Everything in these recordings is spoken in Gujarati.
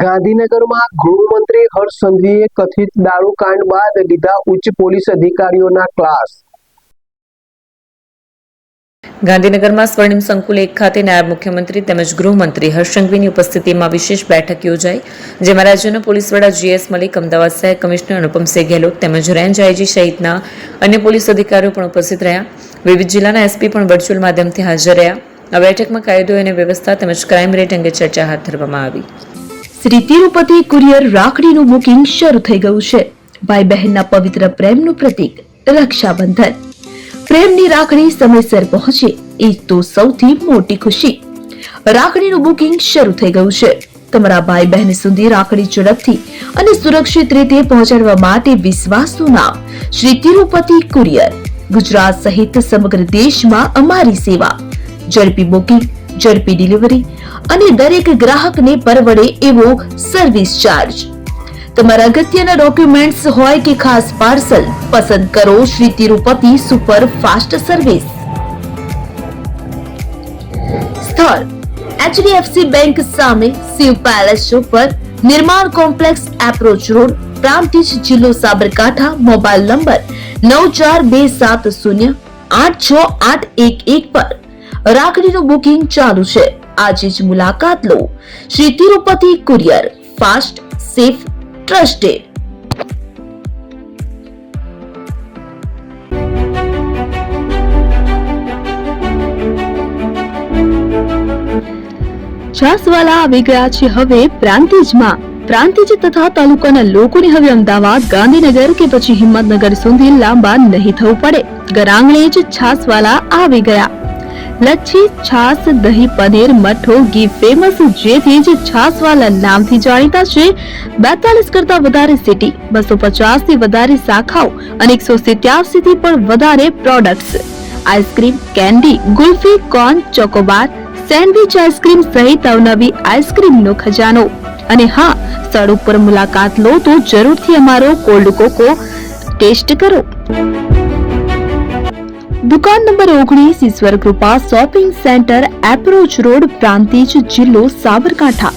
ગાંધીનગરમાં ગૃહમંત્રી હર્ષ સંઘવીએ કથિત દારૂકાંડ બાદ લીધા ઉચ્ચ પોલીસ અધિકારીઓના ક્લાસ। ગાંધીનગરમાં સ્વર્ણિમ સંકુલ 1 ખાતે નાયબ મુખ્યમંત્રી તેમજ ગૃહમંત્રી હર્ષ સંઘવીની ઉપસ્થિતિમાં વિશેષ બેઠક યોજાઈ, જેમાં રાજ્યના પોલીસ વડા GS મલિક, અમદાવાદ શહેર કમિશનર અનુપમસિંહ ગેહલોત તેમજ રેન્જ IG સહિતના અન્ય પોલીસ અધિકારીઓ પણ ઉપસ્થિત રહ્યા। વિવિધ જિલ્લાના SP પણ વર્ચ્યુઅલ માધ્યમથી હાજર રહ્યા। આ બેઠકમાં કાયદો અને વ્યવસ્થા તેમજ ક્રાઇમ રેટ અંગે ચર્ચા હાથ ધરવામાં આવી। શ્રી તિરુપતિ કુરિયર રાખડીનું બુકિંગ શરૂ થઈ ગયું છે। ભાઈ બહેનના પવિત્ર પ્રેમનું પ્રતીક રક્ષાબંધન। પ્રેમની રાખડી સમયસર પહોંચે એ તો સૌથી મોટી ખુશી। રાખડીનું બુકિંગ શરૂ થઈ ગયું છે। તમારા ભાઈ બહેન સુધી રાખડી ઝડપથી અને સુરક્ષિત રીતે પહોંચાડવા માટે વિશ્વાસનું નામ શ્રી તિરુપતિ કુરિયર। ગુજરાત સહિત સમગ્ર દેશમાં અમારી સેવા। ઝડપી બુકિંગ, ઝડપી ડિલિવરી અને દરેક ગ્રાહકને પરવડે એવો સર્વિસ ચાર્જ। તમારા અગત્યના ડોક્યુમેન્ટ્સ હોય કે ખાસ પાર્સલ, પસંદ કરો Shri Tirupati super fast service. સ્થળ HDFC બેંક સામે, શિવ પેલેસ ઉપર, નિર્માણ કોમ્પ્લેક્સ, એપ્રોચ રોડ, પ્રાંતિજ, જિલ્લો સાબરકાંઠા। મોબાઈલ નંબર 9427086811 પર રાખડીનું બુકિંગ ચાલુ છે। આજે જ મુલાકાત લો। Shri Tirupati courier, fast, safe, trusted. Chhaswala આવી ગયા છે હવે પ્રાંતિજમાં। પ્રાંતિજ તથા તાલુકાના લોકોને હવે અમદાવાદ, ગાંધીનગર કે પછી હિંમતનગર સુધી લાંબા નહીં થવું પડે। ઘર આંગણે જ છાસવાલા આવી ગયા। લચ્છી, છાસ, દહીં, પનીર, મઠ્ઠો, ઘી ફેમસ, જેથી જ છાસવાલા નામથી જાણીતા છે। 42 કરતા વધારે સિટી, 250 થી વધારે શાખાઓ અને 187 થી પણ વધારે products. Ice cream, candy, kulfi, corn, Chocobar, sandwich ice cream સહિત અવનવી આઈસ્ક્રીમનો ખજાનો। અને હા, સ્થળ ઉપર મુલાકાત લો તો જરૂરથી અમારો કોલ્ડ કોકો ટેસ્ટ કરો। દુકાન નંબર 19, Ishwar Krupa shopping centre, approach road, Prantij, જિલ્લો Sabarkantha.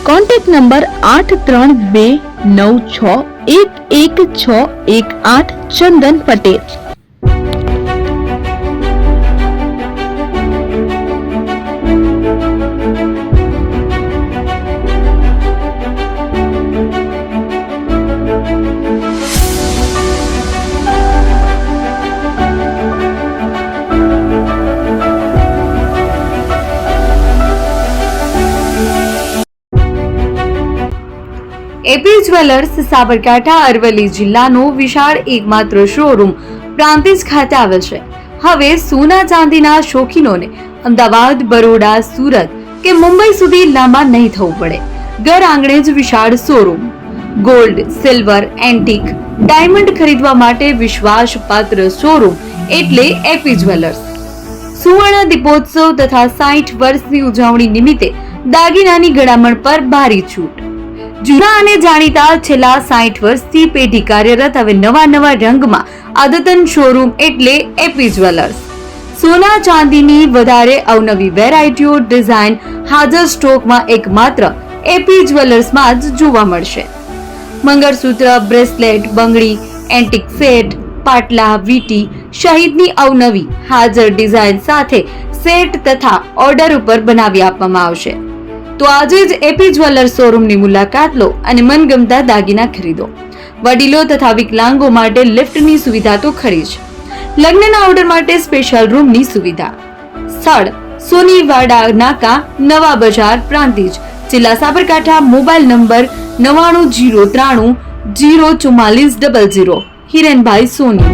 Contact number 8329611618 Chandan Patel. AP jewellers Sabarkantha Aravalli જિલ્લાનો વિશાળ એકમાત્ર શોરૂમ પ્રાંતિજ ખાતે આવેલ છે। હવે સોના ચાંદીના શોખીનોને અમદાવાદ, બરોડા, સુરત કે મુંબઈ સુધી લાંબા નહીં થવું પડે। ઘર આંગણે જ વિશાળ showroom. Gold, silver, antique, diamond ખરીદવા માટે વિશ્વાસપાત્ર શોરૂમ એટલે એપી જ્વેલર્સ। સુવર્ણ દીપોત્સવ તથા 60 વર્ષની ઉજવણી નિમિત્તે દાગીનાની ગળામણ પર ભારી છૂટ। જૂના અને જાણીતા છેલ્લા 60 વર્ષથી પેઢી કાર્યરત હવે નવા રંગમાં અદ્યતન શોરૂમ એટલે એપી જ્વેલર્સ। સોના ચાંદીની વધારે અવનવી વેરાયટીઓ, ડિઝાઇન હાજર સ્ટોકમાં એકમાત્ર એપી જ્વેલર્સમાં જ જોવા મળશે। મંગળસૂત્ર, બ્રેસલેટ, બંગડી, એન્ટિક સેટ, પાટલા, વીટી સહિતની અવનવી હાજર ડિઝાઇન સાથે સેટ તથા ઓર્ડર ઉપર બનાવી આપવામાં આવશે। તો આજે જ એપી જ્વેલર્સ શોરૂમની મુલાકાત લો અને મનગમતા દાગીના ખરીદો। વડીલો તથા વિકલાંગો માટે લિફ્ટની સુવિધા તો ખરી જ, લગ્નના ઓર્ડર માટે સ્પેશિયલ રૂમની સુવિધા। સ્થળ સોનીવાડા નાકા, નવા બજાર, પ્રાંતિજ, જિલ્લા સાબરકાંઠા। Mobile number 9903004400। હિરેનભાઈ સોની।